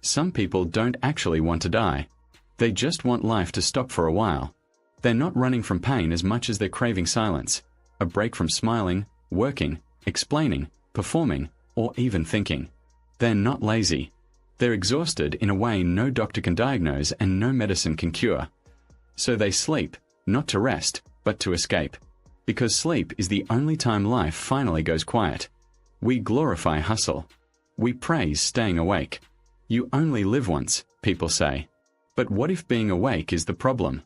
Some people don't actually want to die. They just want life to stop for a while. They're not running from pain as much as they're craving silence, a break from smiling, working, explaining, performing, or even thinking. They're not lazy. They're exhausted in a way no doctor can diagnose and no medicine can cure. So they sleep, not to rest, but to escape. Because sleep is the only time life finally goes quiet. We glorify hustle. We praise staying awake. You only live once, people say. But what if being awake is the problem?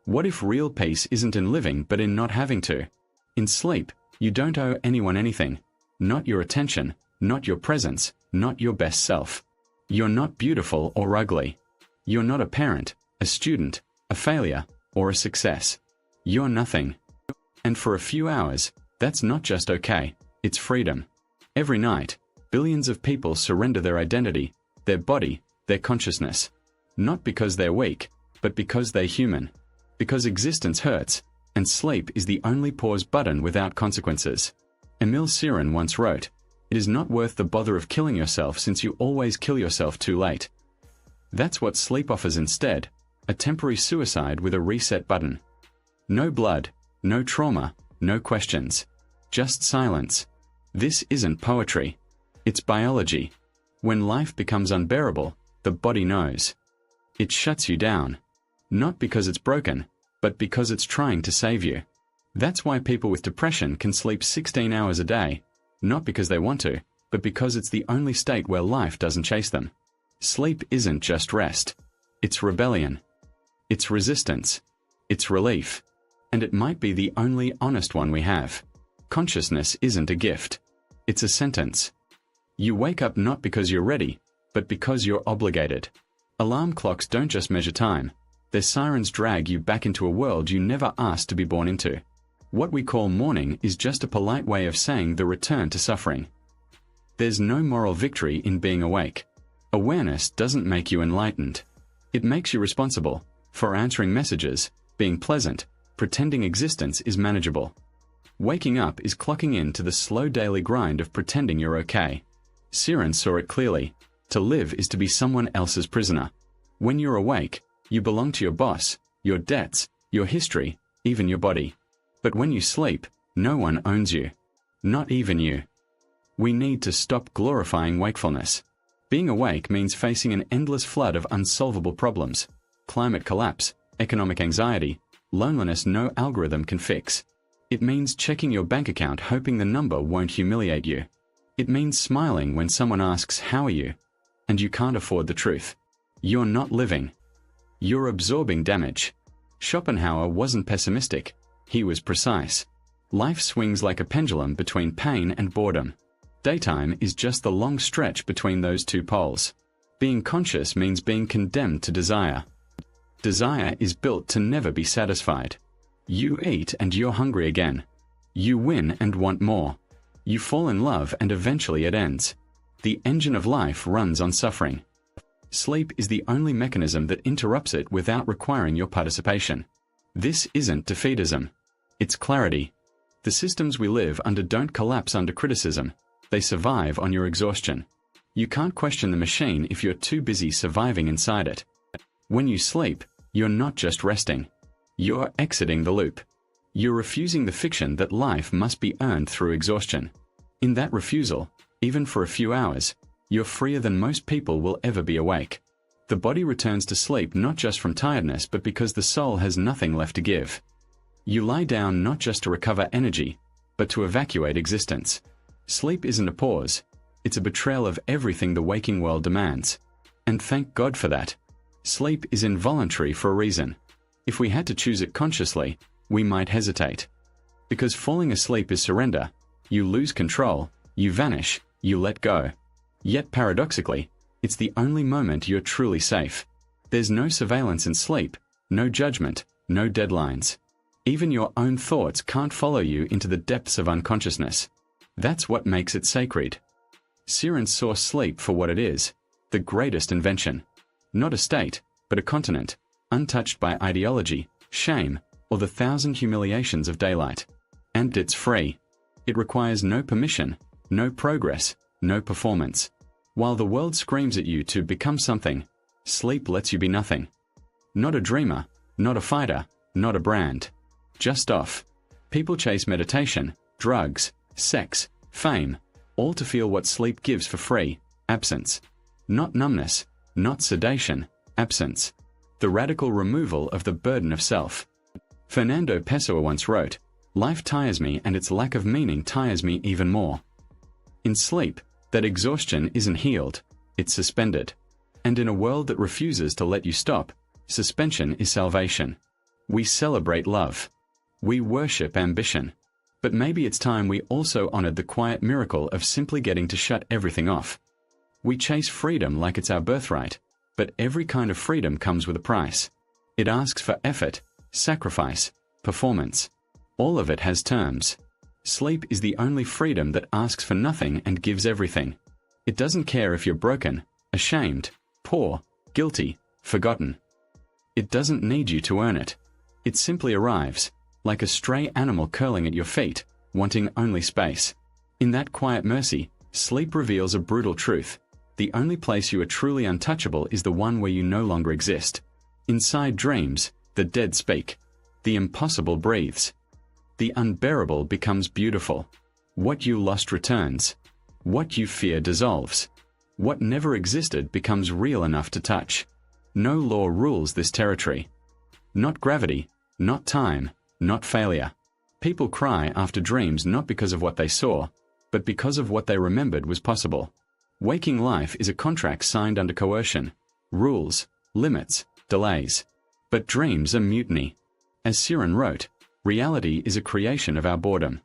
What if real peace isn't in living but in not having to? In sleep, you don't owe anyone anything. Not your attention, not your presence, not your best self. You're not beautiful or ugly. You're not a parent, a student, a failure, or a success. You're nothing. And for a few hours, that's not just okay, it's freedom. Every night, billions of people surrender their identity, their body, their consciousness. Not because they're weak, but because they're human. Because existence hurts, and sleep is the only pause button without consequences. Cioran once wrote, "It is not worth the bother of killing yourself since you always kill yourself too late." That's what sleep offers instead, a temporary suicide with a reset button. No blood, no trauma, no questions. Just silence. This isn't poetry. It's biology. When life becomes unbearable, the body knows. It shuts you down. Not because it's broken, but because it's trying to save you. That's why people with depression can sleep 16 hours a day, not because they want to, but because it's the only state where life doesn't chase them. Sleep isn't just rest. It's rebellion. It's resistance. It's relief. And it might be the only honest one we have. Consciousness isn't a gift. It's a sentence. You wake up not because you're ready, but because you're obligated. Alarm clocks don't just measure time. Their sirens drag you back into a world you never asked to be born into. What we call mourning is just a polite way of saying the return to suffering. There's no moral victory in being awake. Awareness doesn't make you enlightened. It makes you responsible for answering messages, being pleasant, pretending existence is manageable. Waking up is clocking in to the slow daily grind of pretending you're okay. Cioran saw it clearly. To live is to be someone else's prisoner. When you're awake, you belong to your boss, your debts, your history, even your body. But when you sleep, no one owns you. Not even you. We need to stop glorifying wakefulness. Being awake means facing an endless flood of unsolvable problems. Climate collapse, economic anxiety, loneliness no algorithm can fix. It means checking your bank account hoping the number won't humiliate you. It means smiling when someone asks, "How are you?" and you can't afford the truth. You're not living. You're absorbing damage. Schopenhauer wasn't pessimistic. He was precise. Life swings like a pendulum between pain and boredom. Daytime is just the long stretch between those two poles. Being conscious means being condemned to desire. Desire is built to never be satisfied. You eat and you're hungry again. You win and want more. You fall in love and eventually it ends. The engine of life runs on suffering. Sleep is the only mechanism that interrupts it without requiring your participation. This isn't defeatism. It's clarity. The systems we live under don't collapse under criticism. They survive on your exhaustion. You can't question the machine if you're too busy surviving inside it. When you sleep, you're not just resting. You're exiting the loop. You're refusing the fiction that life must be earned through exhaustion. In that refusal, even for a few hours, you're freer than most people will ever be awake. The body returns to sleep not just from tiredness but because the soul has nothing left to give. You lie down not just to recover energy, but to evacuate existence. Sleep isn't a pause. It's a betrayal of everything the waking world demands. And thank God for that. Sleep is involuntary for a reason. If we had to choose it consciously, we might hesitate. Because falling asleep is surrender. You lose control, you vanish, you let go. Yet paradoxically, it's the only moment you're truly safe. There's no surveillance in sleep, no judgment, no deadlines. Even your own thoughts can't follow you into the depths of unconsciousness. That's what makes it sacred. Cioran saw sleep for what it is, the greatest invention. Not a state, but a continent, untouched by ideology, shame, or the 1,000 humiliations of daylight. And it's free. It requires no permission, no progress, no performance. While the world screams at you to become something, sleep lets you be nothing. Not a dreamer, not a fighter, not a brand. Just off. People chase meditation, drugs, sex, fame, all to feel what sleep gives for free: absence. Not numbness, not sedation, absence. The radical removal of the burden of self. Fernando Pessoa once wrote, "Life tires me and its lack of meaning tires me even more." In sleep, that exhaustion isn't healed, it's suspended. And in a world that refuses to let you stop, suspension is salvation. We celebrate love. We worship ambition. But maybe it's time we also honored the quiet miracle of simply getting to shut everything off. We chase freedom like it's our birthright, but every kind of freedom comes with a price. It asks for effort, sacrifice, performance. All of it has terms. Sleep is the only freedom that asks for nothing and gives everything. It doesn't care if you're broken, ashamed, poor, guilty, forgotten. It doesn't need you to earn it. It simply arrives, like a stray animal curling at your feet, wanting only space. In that quiet mercy, sleep reveals a brutal truth. The only place you are truly untouchable is the one where you no longer exist. Inside dreams, the dead speak. The impossible breathes. The unbearable becomes beautiful. What you lost returns. What you fear dissolves. What never existed becomes real enough to touch. No law rules this territory. Not gravity, not time, not failure. People cry after dreams not because of what they saw, but because of what they remembered was possible. Waking life is a contract signed under coercion, rules, limits, delays. But dreams are mutiny. As Cioran wrote, reality is a creation of our boredom.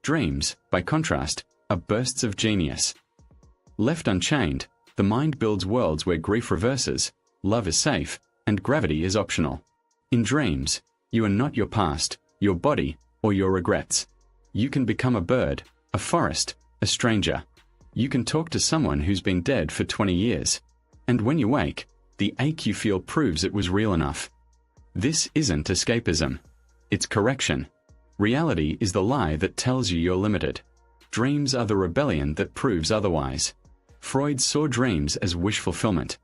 Dreams, by contrast, are bursts of genius. Left unchained, the mind builds worlds where grief reverses, love is safe, and gravity is optional. In dreams, you are not your past, your body, or your regrets. You can become a bird, a forest, a stranger. You can talk to someone who's been dead for 20 years. And when you wake, the ache you feel proves it was real enough. This isn't escapism. It's correction. Reality is the lie that tells you you're limited. Dreams are the rebellion that proves otherwise. Freud saw dreams as wish fulfillment.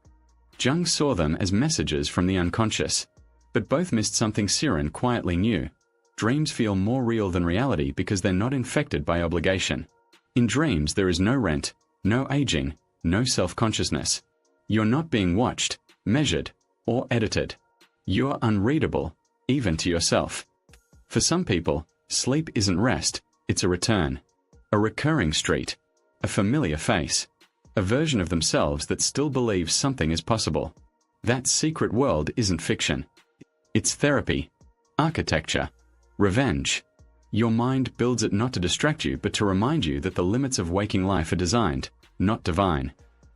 Jung saw them as messages from the unconscious. But both missed something Cioran quietly knew. Dreams feel more real than reality because they're not infected by obligation. In dreams there is no rent, no aging, no self-consciousness. You're not being watched, measured, or edited. You're unreadable, even to yourself. For some people, sleep isn't rest, it's a return. A recurring street. A familiar face. A version of themselves that still believes something is possible. That secret world isn't fiction. It's therapy. Architecture. Revenge. Your mind builds it not to distract you but to remind you that the limits of waking life are designed, not divine.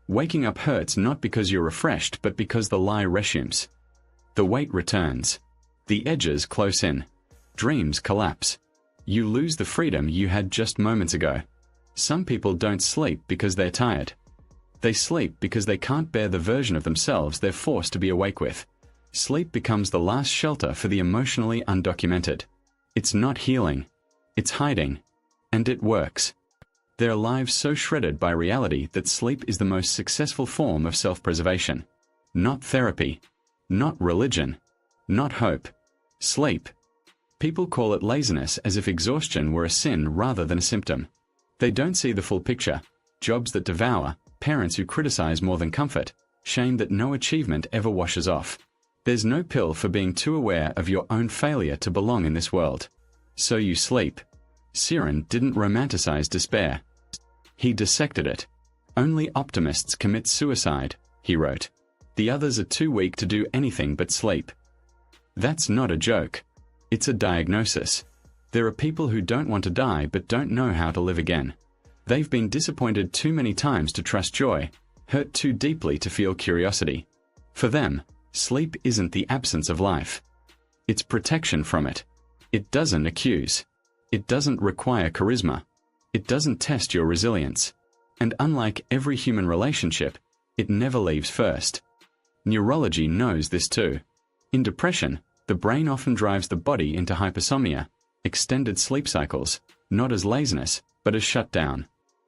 Waking up hurts not because you're refreshed but because the lie resumes. The weight returns. The edges close in. Dreams collapse. You lose the freedom you had just moments ago. Some people don't sleep because they're tired. They sleep because they can't bear the version of themselves they're forced to be awake with. Sleep becomes the last shelter for the emotionally undocumented. It's not healing. It's hiding. And it works. Their lives so shredded by reality that sleep is the most successful form of self-preservation. Not therapy. Not religion. Not hope. Sleep. People call it laziness as if exhaustion were a sin rather than a symptom. They don't see the full picture. Jobs that devour, parents who criticize more than comfort, shame that no achievement ever washes off. There's no pill for being too aware of your own failure to belong in this world. So you sleep. Cioran didn't romanticize despair. He dissected it. Only optimists commit suicide, he wrote. The others are too weak to do anything but sleep. That's not a joke. It's a diagnosis. There are people who don't want to die but don't know how to live again. They've been disappointed too many times to trust joy, hurt too deeply to feel curiosity. For them, sleep isn't the absence of life. It's protection from it. It doesn't accuse. It doesn't require charisma. It doesn't test your resilience. And unlike every human relationship, it never leaves first. Neurology knows this too. In depression, the brain often drives the body into hypersomnia, extended sleep cycles, not as laziness, but as shutdown.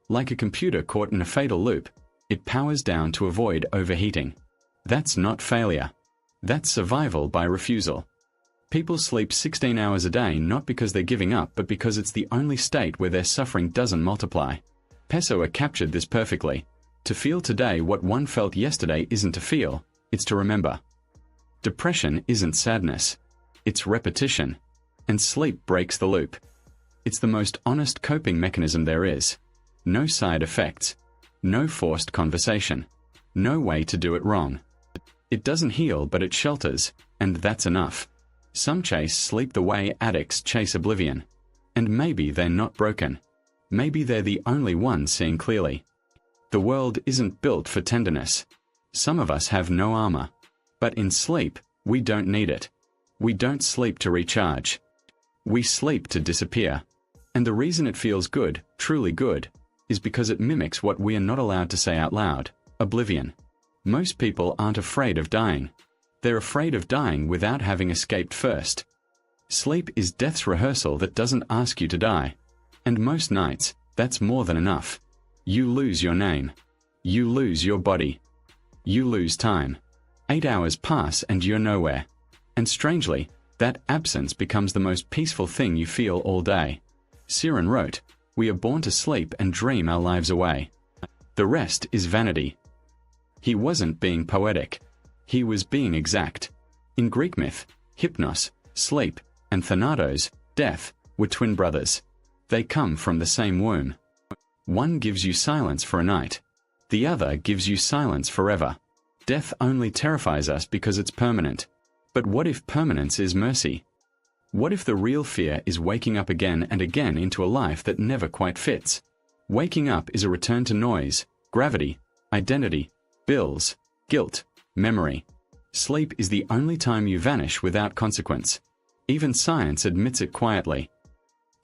Like a computer caught in a fatal loop, It powers down to avoid overheating. That's not failure. That's survival by refusal. People sleep 16 hours a day not because they're giving up but because it's the only state where their suffering doesn't multiply. Pessoa captured this perfectly. To feel today what one felt yesterday isn't to feel, it's to remember. Depression isn't sadness. It's repetition. And sleep breaks the loop. It's the most honest coping mechanism there is. No side effects. No forced conversation. No way to do it wrong. It doesn't heal but it shelters, and that's enough. Some chase sleep the way addicts chase oblivion. And maybe they're not broken. Maybe they're the only ones seeing clearly. The world isn't built for tenderness. Some of us have no armor. But in sleep, we don't need it. We don't sleep to recharge. We sleep to disappear. And the reason it feels good, truly good, is because it mimics what we are not allowed to say out loud: oblivion. Most people aren't afraid of dying. They're afraid of dying without having escaped first. Sleep is death's rehearsal that doesn't ask you to die. And most nights, that's more than enough. You lose your name. You lose your body. You lose time. 8 hours pass and you're nowhere. And strangely, that absence becomes the most peaceful thing you feel all day. Cioran wrote, "We are born to sleep and dream our lives away. The rest is vanity." He wasn't being poetic. He was being exact. In Greek myth, hypnos, sleep, and thanatos, death, were twin brothers. They come from the same womb. One gives you silence for a night. The other gives you silence forever. Death only terrifies us because it's permanent. But what if permanence is mercy? What if the real fear is waking up again and again into a life that never quite fits? Waking up is a return to noise, gravity, identity, bills, guilt, memory. Sleep is the only time you vanish without consequence. Even science admits it quietly.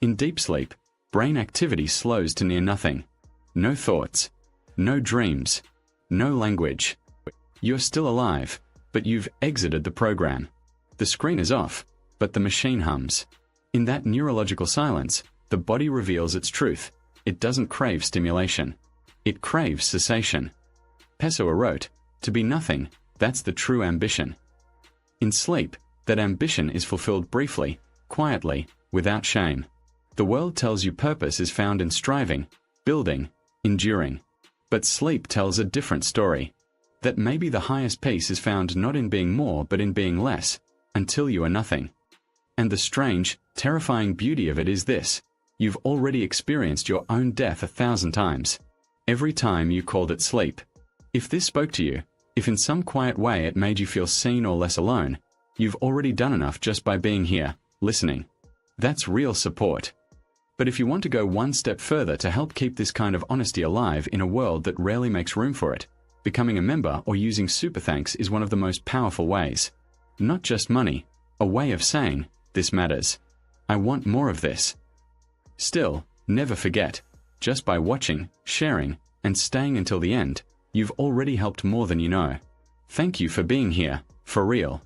In deep sleep, brain activity slows to near nothing. No thoughts. No dreams. No language. You're still alive, but you've exited the program. The screen is off, but the machine hums. In that neurological silence, the body reveals its truth. It doesn't crave stimulation. It craves cessation. Pessoa wrote, "To be nothing, that's the true ambition." In sleep, that ambition is fulfilled briefly, quietly, without shame. The world tells you purpose is found in striving, building, enduring. But sleep tells a different story. That maybe the highest peace is found not in being more but in being less, until you are nothing. And the strange, terrifying beauty of it is this: you've already experienced your own death 1,000 times. Every time you called it sleep. If this spoke to you, if in some quiet way it made you feel seen or less alone, you've already done enough just by being here, listening. That's real support. But if you want to go one step further to help keep this kind of honesty alive in a world that rarely makes room for it, becoming a member or using Super Thanks is one of the most powerful ways. Not just money, a way of saying, "This matters. I want more of this." Still, never forget, just by watching, sharing, and staying until the end, you've already helped more than you know. Thank you for being here, for real.